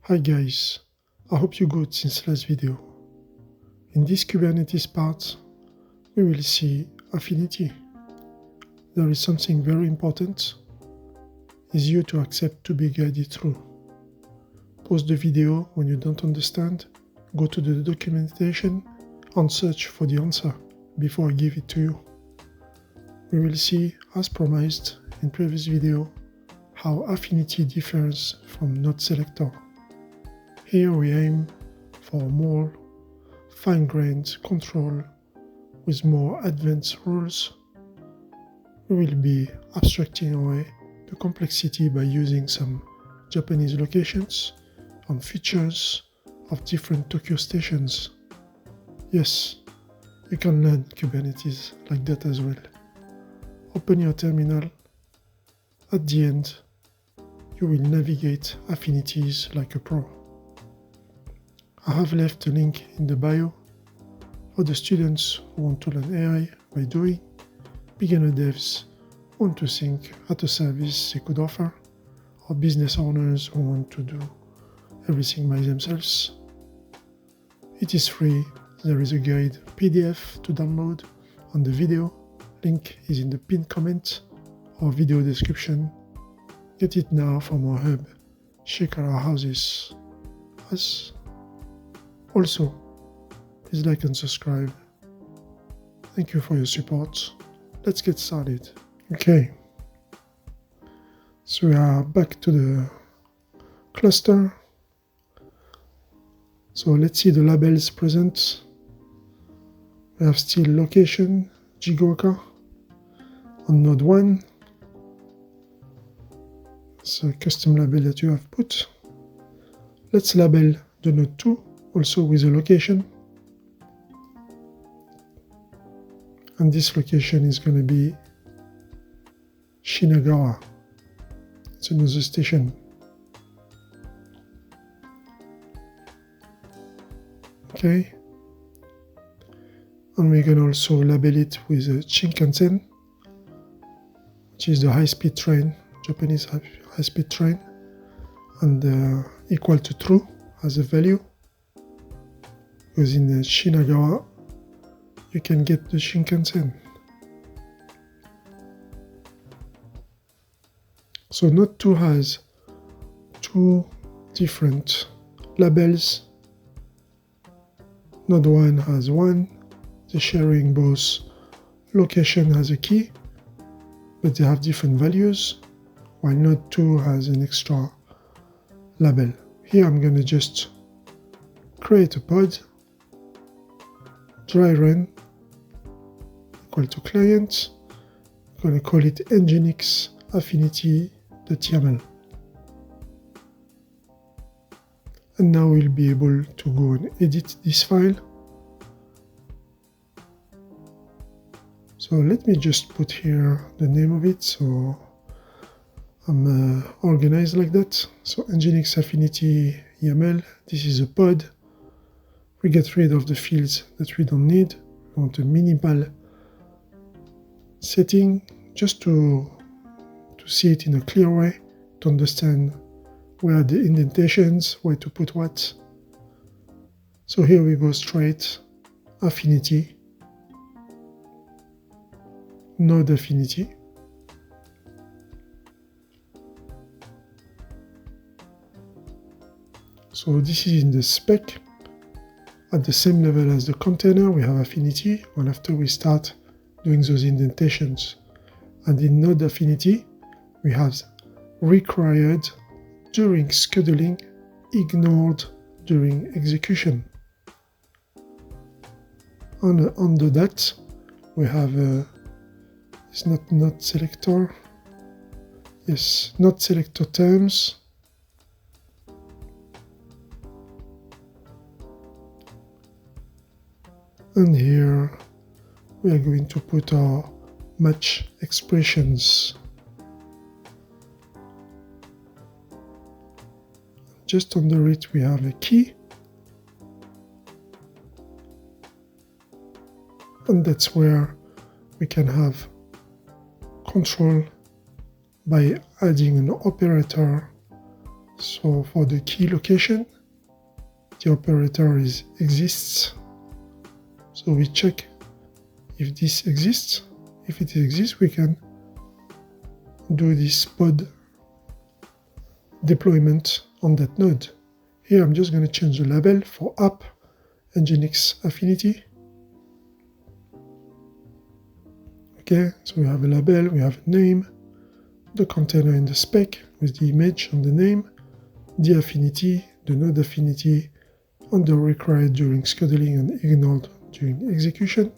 Hi guys, I hope you good since last video. In this Kubernetes part, we will see Affinity. There is something very important, is you to accept to be guided through. Pause the video when you don't understand, go to the documentation and search for the answer before I give it to you. We will see, as promised in previous video, how Affinity differs from Node Selector. Here we aim for more fine-grained control with more advanced rules. We will be abstracting away the complexity by using some Japanese locations and features of different Tokyo stations. Yes, you can learn Kubernetes like that as well. Open your terminal. At the end, you will navigate Affinities like a pro. I have left a link in the bio for the students who want to learn AI by doing, beginner devs who want to think at a service they could offer, or business owners who want to do everything by themselves. It is free. There is a guide PDF to download on the video. Link is in the pinned comment or video description. Get it now from our hub. Check out our houses. Also, please like and subscribe. Thank you for your support. Let's get started. Okay. So we are back to the cluster. So let's see the labels present. We have still location, Jigoka, on node 1. It's a custom label that you have put. Let's label the node 2. Also with a location, and this location is going to be Shinagawa. It's another station. Okay, and we can also label it with a Shinkansen, which is the high-speed train, Japanese high-speed train, and equal to true as a value. Because in Shinagawa, you can get the Shinkansen. So Node 2 has two different labels. Node 1 has one. They're sharing both location as a key, but they have different values, while Node 2 has an extra label. Here I'm going to just create a pod. Dry run equal to client. I'm going to call it Nginx affinity.yaml. And now we'll be able to go and edit this file. So let me just put here the name of it so I'm organized like that. So Nginx affinity YAML, this is a pod. We get rid of the fields that we don't need. We want a minimal setting just to see it in a clear way, to understand where are the indentations, where to put what. So here we go straight, Affinity, Node Affinity. So this is in the spec. At the same level as the container, we have Affinity, and after we start doing those indentations. And in Node Affinity, we have required during scheduling, ignored during execution. And under that, we have it's not Node Selector. Yes, Node Selector terms. And here we are going to put our match expressions. Just under it we have a key. And that's where we can have control by adding an operator So for the key location, the operator exists. So we check if this exists. If it exists, we can do this pod deployment on that node. Here I'm just going to change the label for app Nginx Affinity. Okay, so we have a label, we have a name, the container in the spec with the image and the name, the affinity, the node affinity, and the required during scheduling and ignored during execution,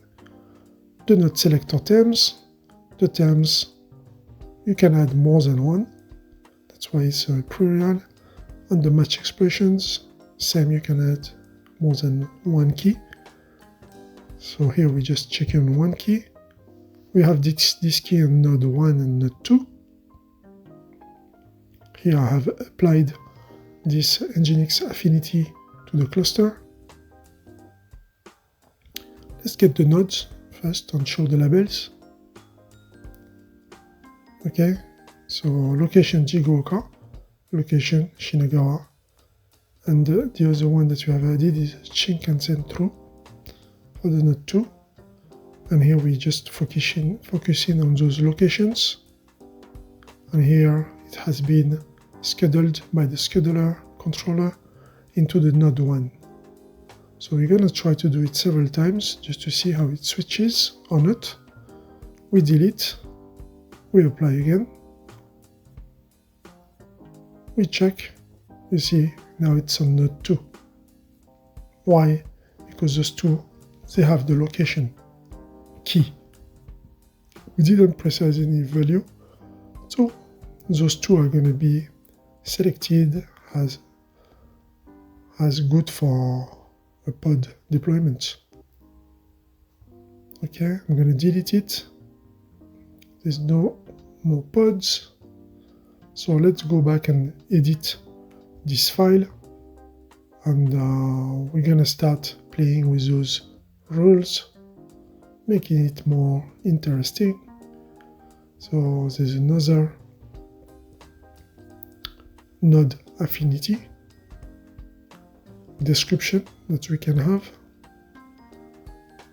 the node selector terms, the terms, you can add more than one, that's why it's a plural, and the match expressions, same, you can add more than one key. So here we just check on one key. We have this key on node 1 and node 2. Here I have applied this Nginx Affinity to the cluster. Let's get the nodes first and show the labels. Okay, so location Jigooka, location Shinagawa, and the other one that we have added is Shinkansen True for the node 2. And here we just focusing on those locations. And here it has been scheduled by the scheduler controller into the node 1. So we're going to try to do it several times just to see how it switches or not. We delete, we apply again, we check, you see now it's on node 2. Why? Because those two, they have the location key. We didn't precise any value, so those two are going to be selected as good for a pod deployment. Okay, I'm going to delete it. There's no more pods, so let's go back and edit this file, and we're going to start playing with those rules, making it more interesting. So there's another node affinity description that we can have.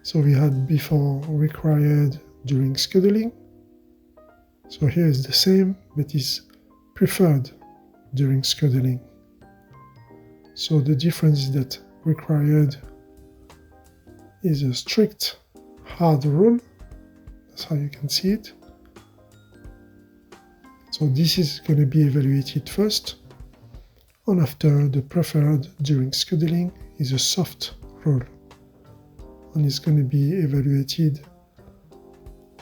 So we had before required during scheduling. So here is the same, but is preferred during scheduling. So the difference is that required is a strict hard rule. That's how you can see it. So this is going to be evaluated first, and after the preferred during scheduling is a soft rule, and it's going to be evaluated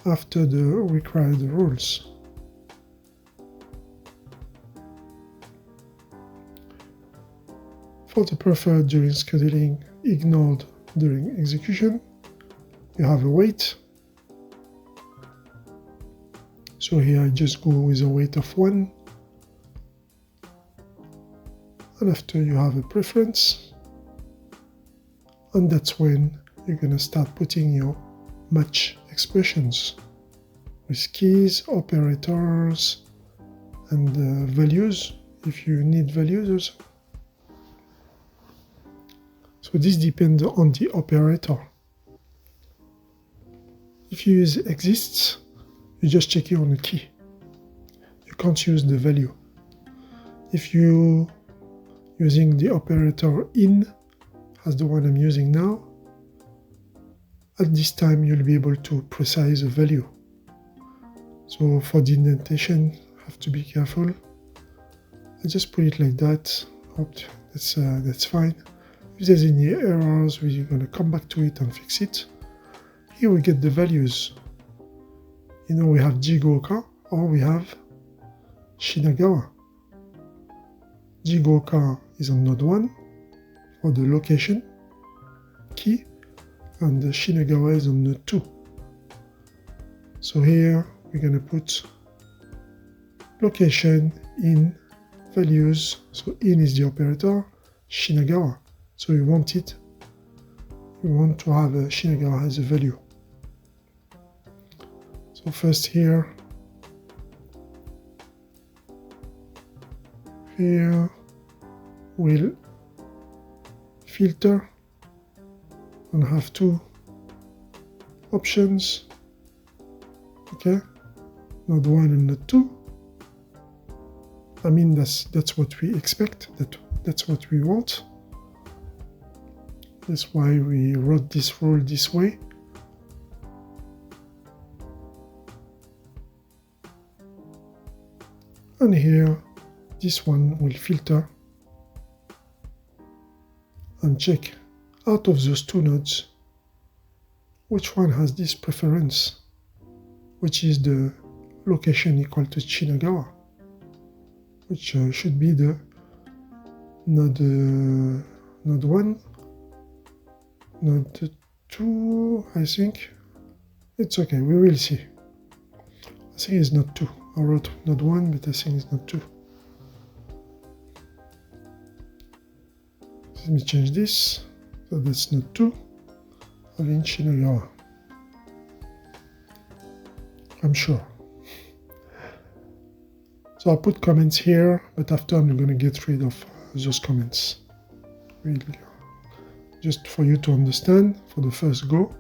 after the required rules. For the preferred during scheduling, ignored during execution, you have a weight. So here I just go with a weight of 1. And after you have a preference. And that's when you're going to start putting your match expressions with keys, operators, and values if you need values also. So this depends on the operator. If you use exists, you just check it on the key. You can't use the value. If you using the operator in, as the one I'm using now, at this time you'll be able to precise a value. So for the indentation, have to be careful. I just put it like that. Hope that's fine. If there's any errors, we're going to come back to it and fix it. Here we get the values. You know, we have Jigooka or we have Shinagawa. Jigooka is on node 1 for the location key, and the Shinagawa is on node 2. So here we're going to put location in values. So in is the operator, Shinagawa. So we want to have a Shinagawa as a value. So first here will filter and have two options. Okay, node 1 and node 2. I mean, that's what we expect, that's what we want. That's why we wrote this rule this way. And here, this one will filter and check out of those two nodes which one has this preference, which is the location equal to Shinagawa, which should be the node 1, node 2, I think. It's okay, we will see. I think it's not 2. I wrote node 1, but I think it's not 2. Let me change this, so that's node 2, having Shinagawa. I'm sure. So I put comments here, but after I'm going to get rid of those comments. Really. Just for you to understand for the first go.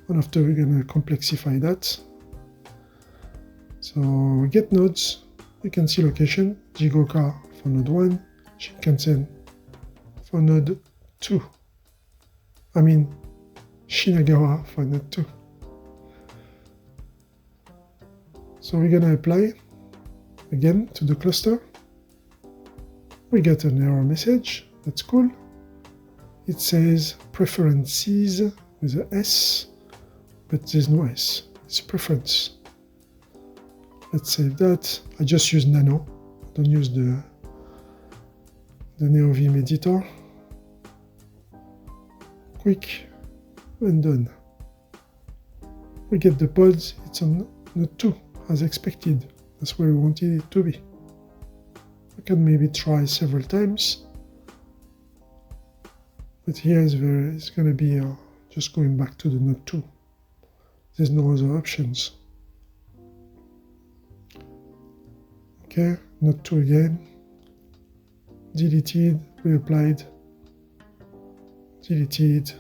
And after we're going to complexify that. So we get nodes. You can see location. Jigoka for node 1. Shinkansen for node 2. I mean Shinagawa for node 2. So we're going to apply again to the cluster. We get an error message. That's cool. It says preferences with a S, but there's no S. It's preference. Let's save that. I just use Nano. I don't use the NeoVim editor. Quick and done. We get the pods. It's on node 2 as expected. That's where we wanted it to be. I can maybe try several times. But here it's going to be just going back to the node 2. There's no other options. Okay, node 2 again. Deleted, reapplied. Deleted,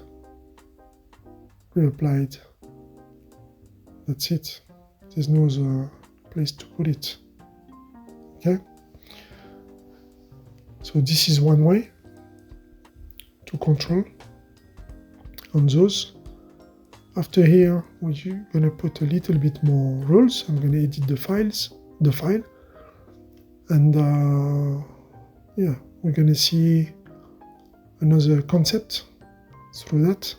reapplied. That's it. There's no other place to put it. Okay, so this is one way to control on those. After here, we're gonna put a little bit more rules. I'm gonna edit the file, and yeah, we're gonna see another concept through that.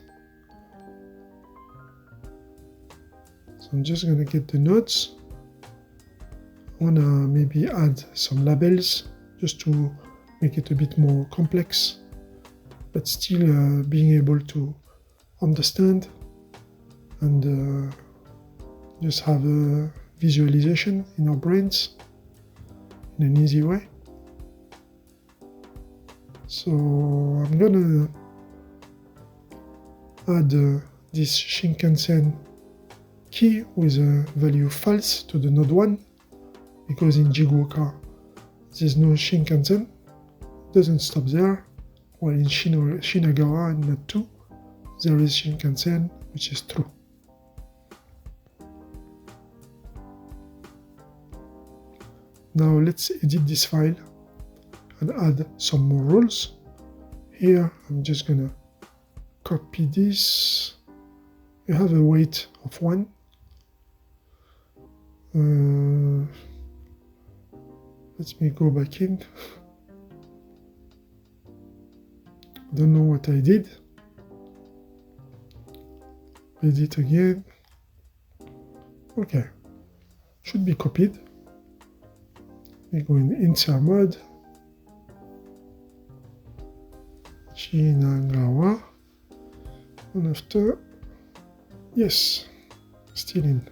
So I'm just gonna get the nodes. I wanna maybe add some labels just to make it a bit more complex, but still being able to understand and just have a visualization in our brains in an easy way. So I'm gonna add this Shinkansen key with a value false to the node 1, because in Jigoka there's no Shinkansen, it doesn't stop there, while in Shinagawa and node 2 there is Shinkansen, which is true. Now let's edit this file and add some more rules. Here I'm just gonna copy this. You have a weight of 1. Let me go back in. Don't know what I did. Edit again. Okay, should be copied. We go in insert mode. Shinagawa. And after, yes, still in.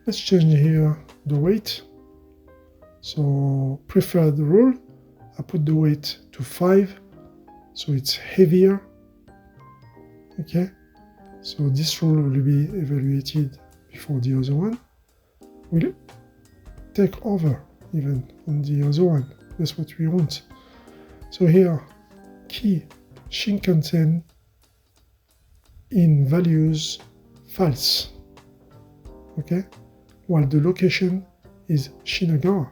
Let's change here the weight. So preferred rule, I put the weight to 5, so it's heavier. Okay, so this rule will be evaluated before the other one. Will take over even on the other one. That's what we want. So here, key Shinkansen in values false, okay, while the location is Shinagawa.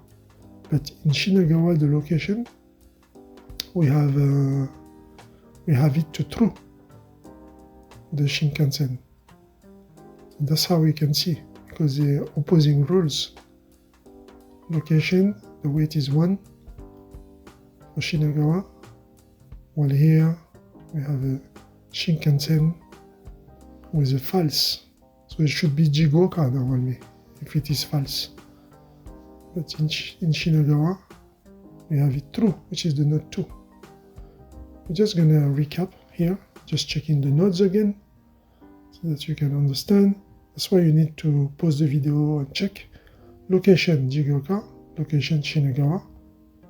But in Shinagawa, the location, we have it to true, the Shinkansen. That's how we can see, because the opposing rules. Location, the weight is 1 for Shinagawa, while here we have a Shinkansen with a false. So it should be Jiguoka normally, if it is false. But in Shinagawa, we have it true, which is the node 2. We're just gonna recap here, just checking the nodes again, so that you can understand. That's why you need to pause the video and check. Location Jiguoka, location Shinagawa,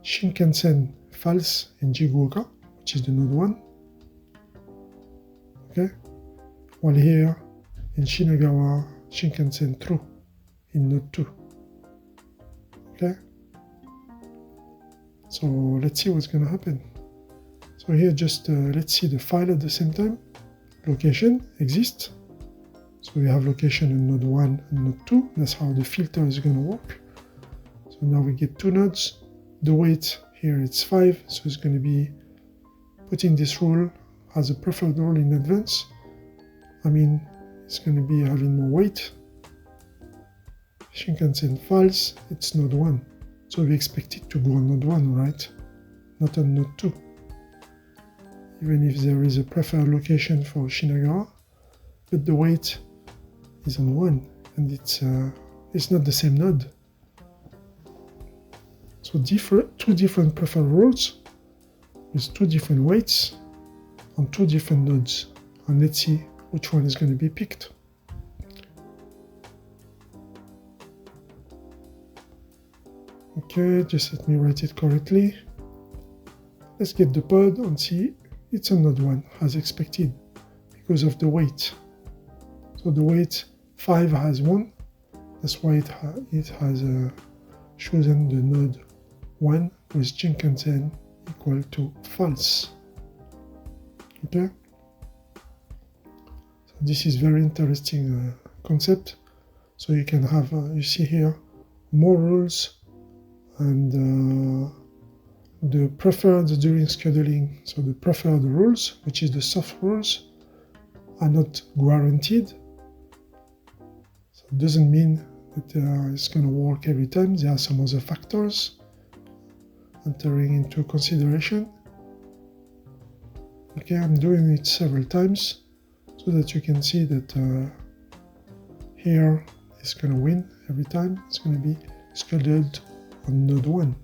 Shinkansen false in Jiguoka, which is the node 1. Okay? While here in Shinagawa, Shinkansen true in node 2. Okay? So let's see what's gonna happen. So here just let's see the file at the same time. Location exists. So we have location in node 1 and node 2. That's how the filter is going to work. So now we get 2 nodes. The weight here it's 5, so it's going to be putting this rule as a preferred rule in advance. I mean, it's going to be having more weight. Shinkansen false, it's node 1. So we expect it to go on node 1, right? Not on node 2. Even if there is a preferred location for Shinagawa, but the weight is on 1, and it's not the same node. So two different preferred rules with 2 different weights on 2 different nodes. And let's see which one is going to be picked. Okay, just let me write it correctly. Let's get the pod and see it's on node 1 as expected because of the weight. So the weight 5 has 1, that's why it has chosen the node 1 with Shinkansen equal to false. Okay? So this is very interesting concept. So you can have, you see here, more rules and the preferred during scheduling. So the preferred rules, which is the soft rules, are not guaranteed. It doesn't mean that it's going to work every time. There are some other factors entering into consideration. Okay, I'm doing it several times so that you can see that here it's going to win every time. It's going to be scheduled on node 1.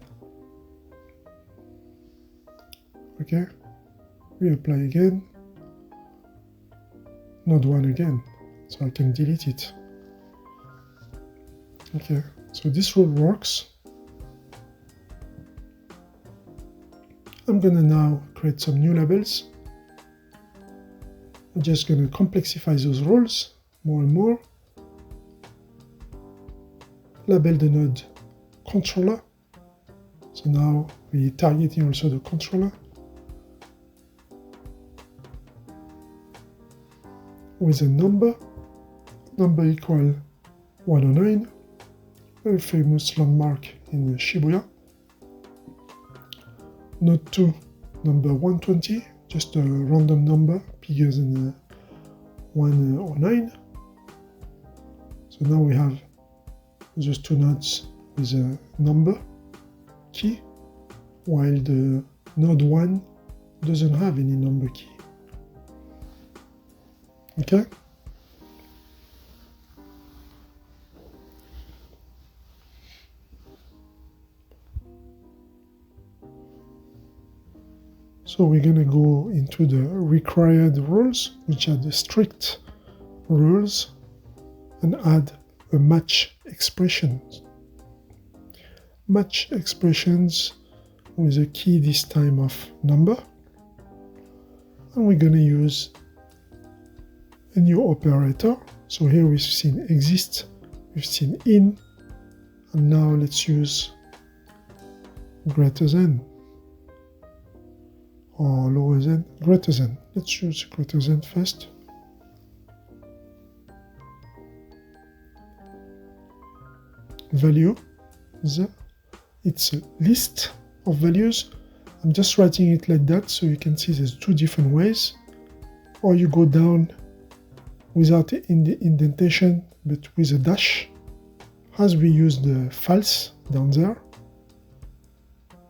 Okay, we apply again, node 1 again, so I can delete it. Okay, so this rule works. I'm gonna now create some new labels. I'm just gonna complexify those rules more and more. Label the node controller. So now we're targeting also the controller with a number equal 109. Very famous landmark in Shibuya. Node 2, number 120, just a random number bigger than 109. So now we have those 2 nodes with a number key, while the node 1 doesn't have any number key. Okay? So we're going to go into the required rules, which are the strict rules, and add a match expressions. Match expressions with a key this time of number. And we're going to use a new operator. So here we've seen exist, we've seen in, and now let's use greater than. or lower than, greater than. Let's choose greater than first. Value, it's a list of values. I'm just writing it like that so you can see there's two different ways. Or you go down without the indentation but with a dash, as we use the false down there,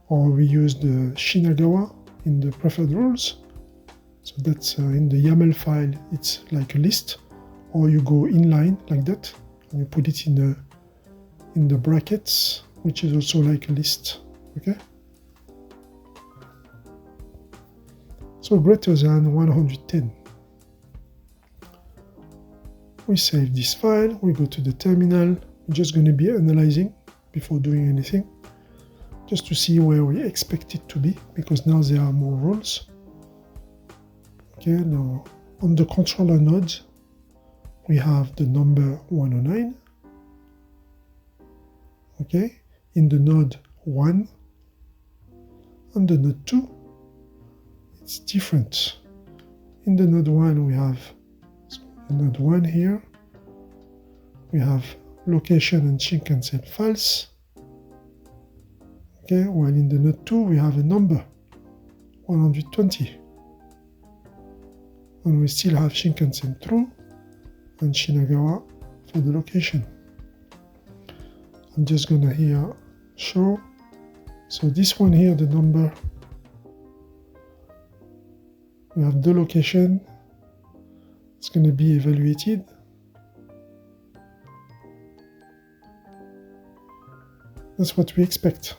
or we use the Shinagawa in the preferred rules. So that's in the YAML file, it's like a list, or you go inline like that and you put it in the brackets, which is also like a list. Okay. So greater than 110. We save this file, we go to the terminal. We're just going to be analyzing before doing anything, just to see where we expect it to be, because now there are more roles. Okay, now on the controller node, we have the number 109. Okay, in the node 1, and the node 2, it's different. In the node 1, we have node 1 here, we have location and Shinkansen false. Okay, while in the node 2 we have a number 120, and we still have Shinkansen true and Shinagawa for the location. I'm just gonna here show. So this one here, the number, we have the location. It's going to be evaluated. That's what we expect.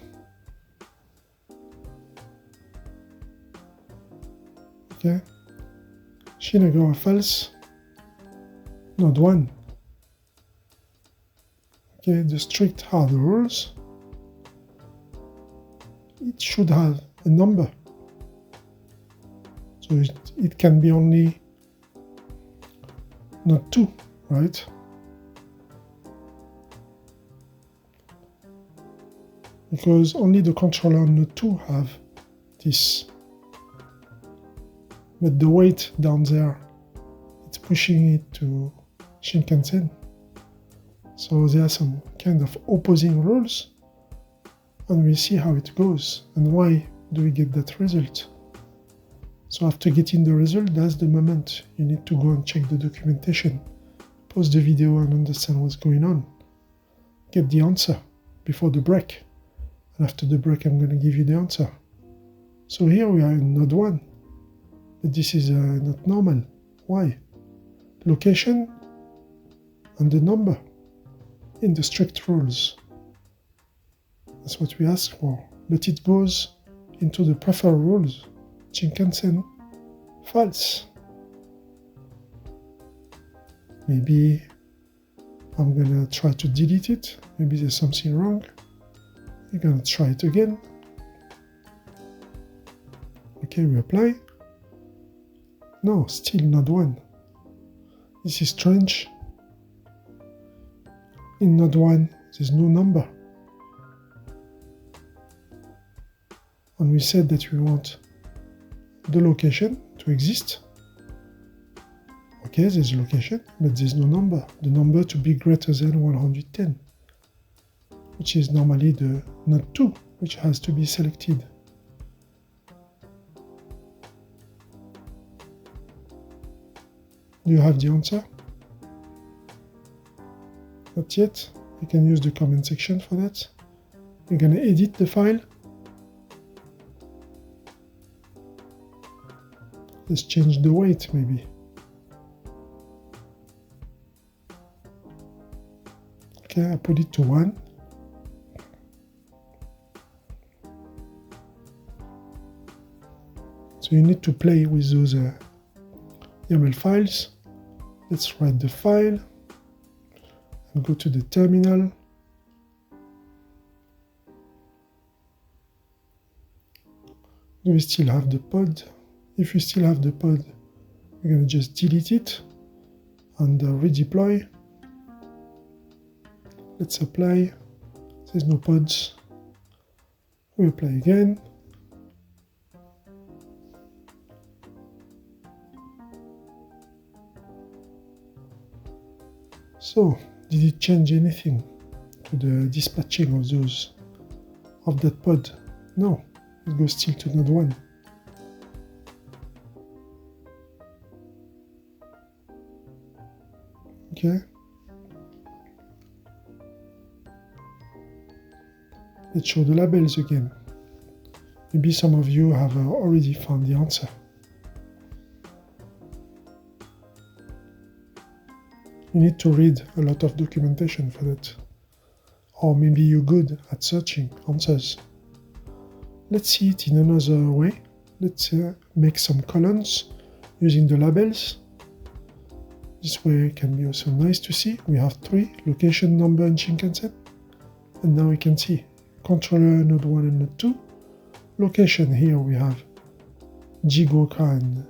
Okay. Shinagawa false. Node 1. Okay, the strict hard rules. It should have a number. So it can be only node 2, right? Because only the controller on node 2 have this. But the weight down there, it's pushing it to Shinkansen. So there are some kind of opposing rules, and we see how it goes and why do we get that result. So after getting the result, that's the moment you need to go and check the documentation, pause the video and understand what's going on, get the answer before the break, and after the break I'm going to give you the answer. So here we are in node 1, but this is not normal. Why? Location and the number in the strict rules. That's what we ask for, but it goes into the preferred rules. Shinkansen false. Maybe I'm gonna try to delete it. Maybe there's something wrong. We're gonna try it again. Okay, we apply. No, still node 1. This is strange. In node 1, there's no number. And we said that we want the location to exist. Okay, there's a location, but there's no number. The number to be greater than 110, which is normally the node 2, which has to be selected. Do you have the answer? Not yet. You can use the comment section for that. We're going to edit the file. Let's change the weight maybe. Okay, I put it to 1. So you need to play with those YAML files. Let's write the file and go to the terminal. Do we still have the pod? If we still have the pod, we're going to just delete it and redeploy. Let's apply. There's no pods. We apply again. So, did it change anything to the dispatching of that pod? No, it goes still to node 1. Okay. Let's show the labels again. Maybe some of you have already found the answer. You need to read a lot of documentation for that. Or maybe you're good at searching answers. Let's see it in another way. Let's make some columns using the labels. This way it can be also nice to see. We have 3, location, number, and Shinkansen. And now we can see controller, node 1 and node 2. Location, here we have Jigoka, and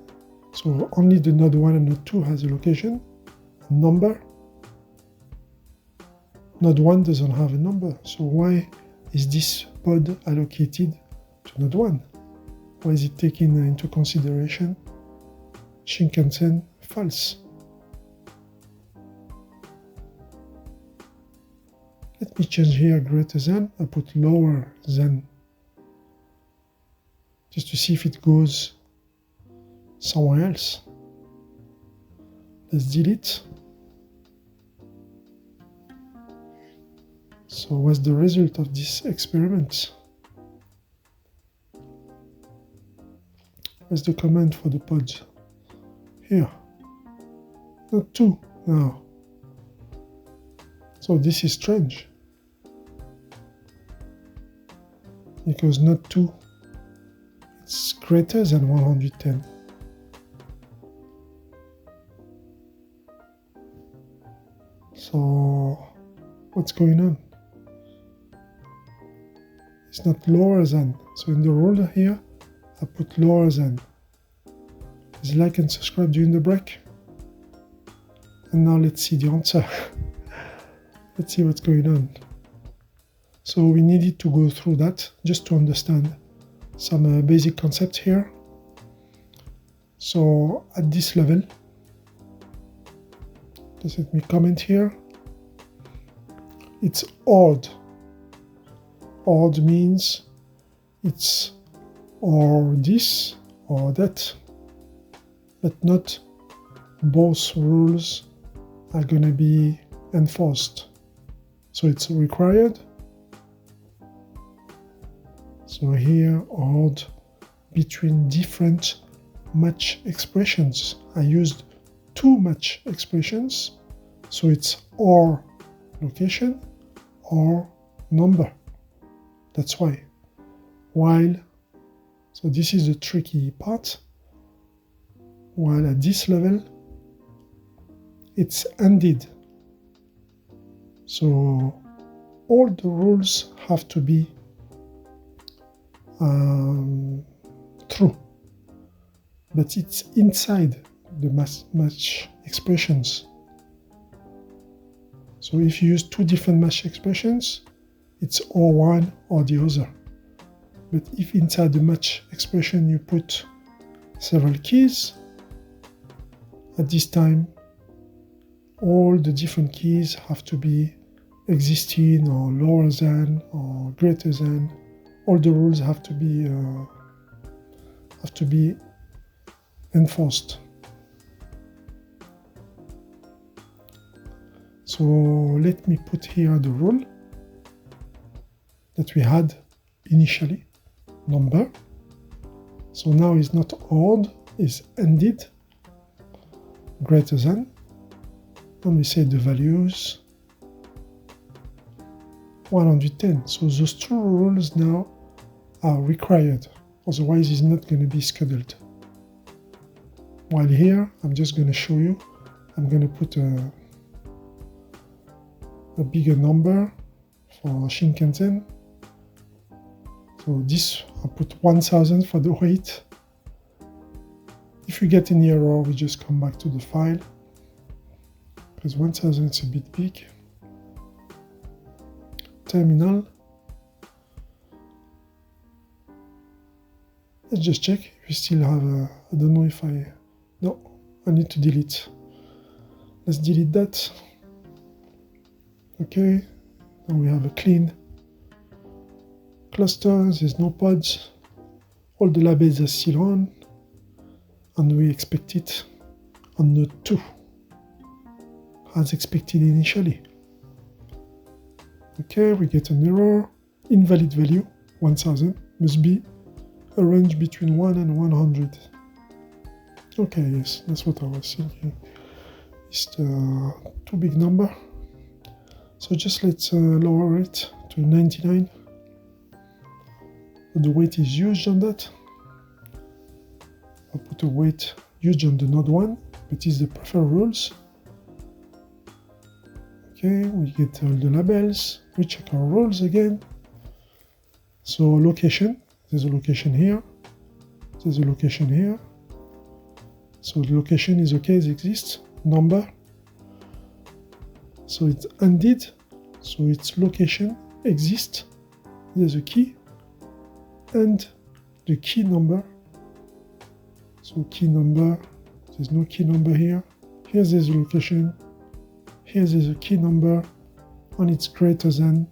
so only the node 1 and node 2 has a location. Number. Node 1 doesn't have a number, so why is this pod allocated to node 1? Why is it taking into consideration Shinkansen false? Let me change here greater than, I put lower than, just to see if it goes somewhere else. Let's delete. So what's the result of this experiment? What's the command for the pods? Here. Node 2 now. So this is strange. Because node 2, it's greater than 110. So what's going on? It's not lower than. So in the rule here, I put lower than. Please like and subscribe during the break. And now let's see the answer. Let's see what's going on. So we needed to go through that just to understand some basic concepts here. So at this level, just let me comment here. It's odd. Odd means it's or this or that, but not both rules are going to be enforced. So it's required. So here, odd between different match expressions. I used 2 match expressions, so it's or location or number. That's why. While, so this is the tricky part, while at this level, it's ended. So all the rules have to be true, but it's inside the match expressions. So if you use 2 different match expressions, it's or one or the other. But if inside the match expression you put several keys, at this time all the different keys have to be existing or lower than or greater than. All the rules have to be enforced. So let me put here the rule that we had initially, number. So now it's not odd, it's ended, greater than. And we say the values 110. So those 2 rules now are required, otherwise it's not going to be scheduled. While here, I'm just going to show you, I'm going to put a bigger number for Shinkansen. So this, I put 1000 for the weight. If you get any error, we just come back to the file, because 1000 is a bit big. Terminal. Let's just check if we still have I don't know if no, I need to delete. Let's delete that. Okay, now we have a clean cluster, there's no pods, all the labels are still on, and we expect it on node 2, as expected initially. Okay, we get an error, invalid value, 1000, must be a range between 1 and 100. Okay, yes, that's what I was thinking. It's the too big number. So just let's lower it to 99. The weight is huge on that. I'll put a weight huge on the node 1, but it's the preferred rules. Okay, we get all the labels. We check our rules again. So location, there's a location here. There's a location here. So the location is okay, it exists. Number. So it's ended. So its location exists. There's a key. And the key number. So key number. There's no key number here. Here's the location. Here's a key number. And it's greater than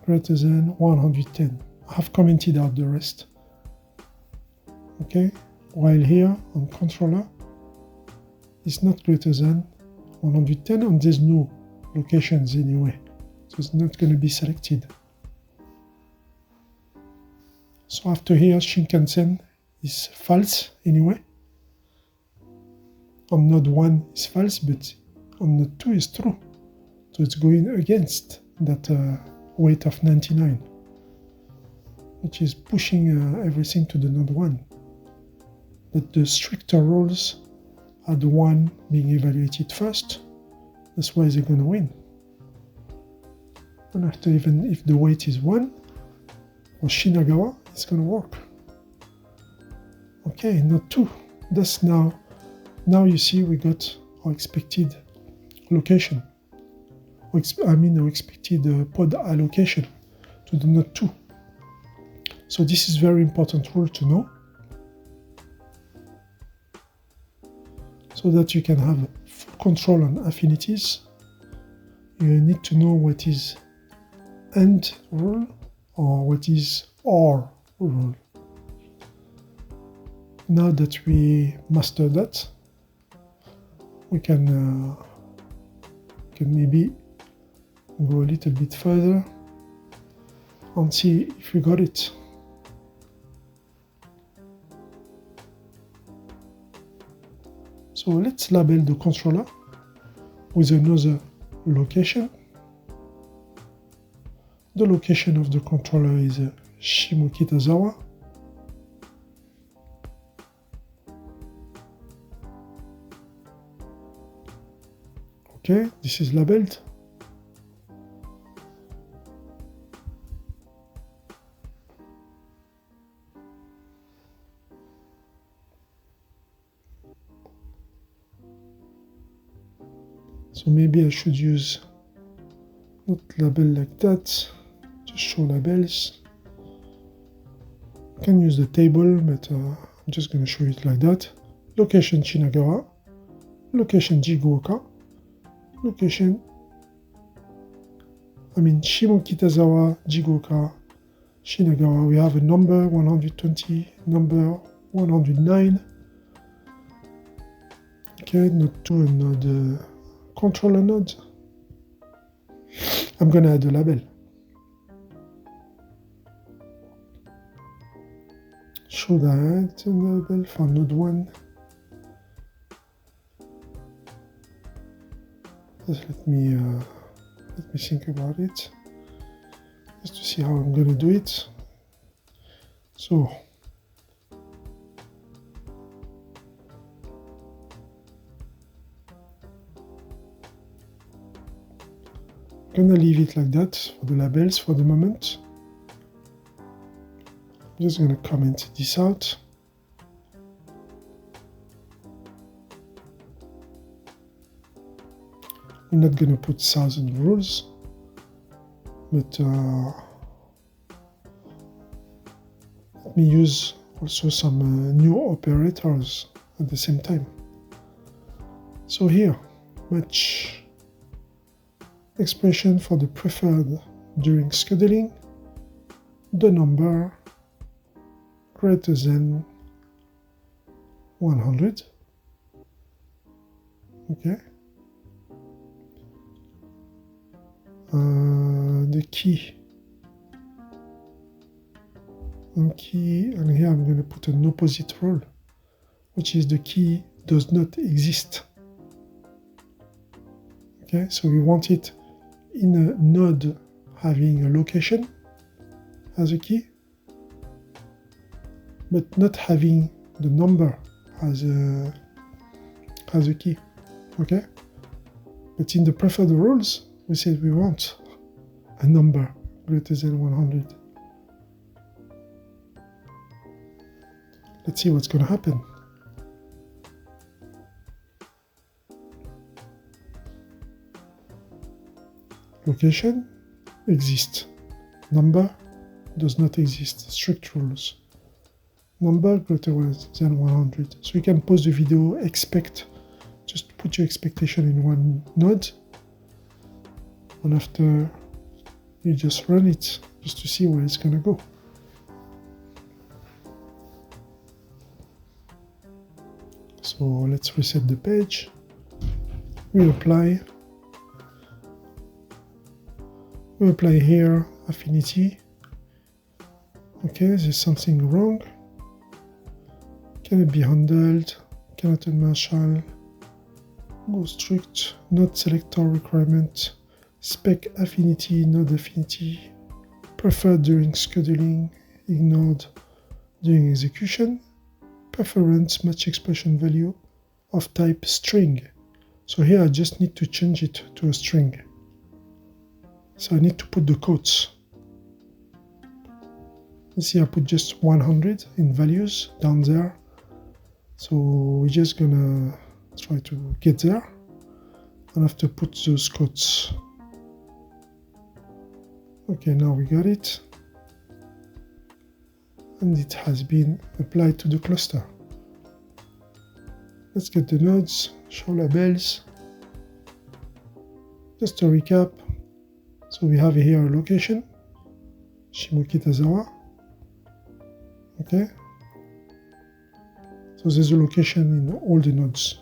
110. I have commented out the rest. Okay, while here on controller it's not greater than 110 and there's no locations anyway, so it's not going to be selected. So after here Shinkansen is false anyway. On node 1 is false, but on node 2 is true. So it's going against that weight of 99, which is pushing everything to the node 1. But the stricter rules are the one being evaluated first. That's why they're going to win. And after, even if the weight is 1, for Shinagawa, it's going to work. Okay, node 2. That's now you see we got our expected location. Our expected pod allocation to the node 2. So this is very important rule to know, so that you can have full control on affinities. You need to know what is AND rule or what is OR rule. Now that we master that, we can maybe go a little bit further and see if we got it. So let's label the controller with another location. The location of the controller is Shimokitazawa. Okay, this is labeled. So maybe I should use not label like that, just show labels. I can use the table, but I'm just going to show it like that. Location Shinagawa, location Jiguoka, location, Shimokitazawa, Jiguoka, Shinagawa. We have a number 120, number 109. Okay, node 2 and node controller node. I'm going to add a label. Should I add a label for node 1? Just let me think about it, just to see how I'm going to do it. So I'm going to leave it like that for the labels for the moment. I'm just going to comment this out. I'm not going to put 1,000 rules, but let me use also some new operators at the same time. So here, match expression for the preferred during scheduling, the number greater than 100. Okay. The key, and here I'm going to put an opposite rule, which is the key does not exist. Okay, so we want it in a node having a location as a key, but not having the number as a key. Okay, but in the preferred rules, we said we want a number greater than 100. Let's see what's going to happen. Location exists. Number does not exist. Strict rules. Number greater than 100. So you can pause the video, just put your expectation in one node, and after you just run it just to see where it's going to go. So let's reset the page. We apply here Affinity. Okay, there's something wrong. Cannot be handled, cannot marshal, go strict, not selector requirement, spec affinity, node affinity, preferred during scheduling, ignored during execution, preference match expression value of type string. So here I just need to change it to a string. So I need to put the quotes. You see, I put just 100 in values down there. So we're just gonna try to get there and have to put those quotes. Okay, now we got it. And it has been applied to the cluster. Let's get the nodes, show labels. Just to recap, so we have here a location, Shimokitazawa. Okay, so there's a location in all the nodes.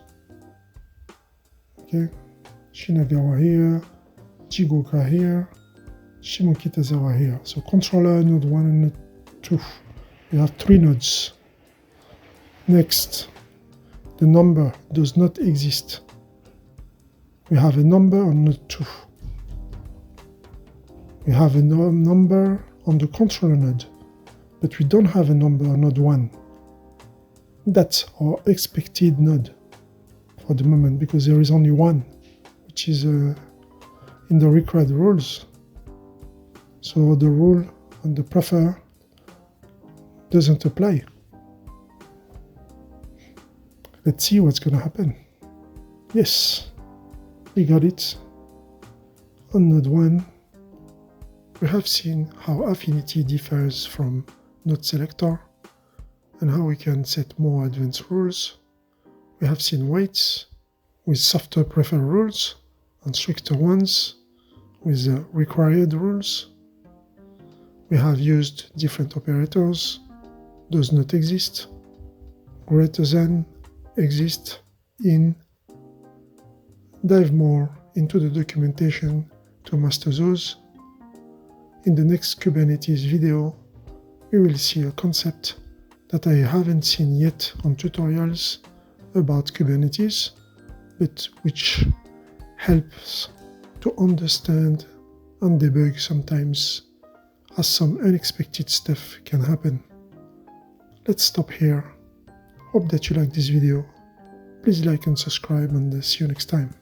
Okay, Shinagawa here, Chigoka here, Shimokitazawa here. So controller node 1 and node 2. We have 3 nodes. Next, the number does not exist. We have a number on node 2. We have a number on the controller node, but we don't have a number on node 1. That's our expected node for the moment, because there is only one, which is in the required rules. So the rule on the prefer doesn't apply. Let's see what's going to happen. Yes, we got it. On node 1, we have seen how Affinity differs from node selector and how we can set more advanced rules. We have seen weights with softer preferred rules and stricter ones with required rules. We have used different operators. Does not exist, greater than, exist, in. Dive more into the documentation to master those. In the next Kubernetes video, we will see a concept that I haven't seen yet on tutorials about Kubernetes, but which helps to understand and debug sometimes, as some unexpected stuff can happen. Let's stop here. Hope that you like this video. Please like and subscribe, and see you next time.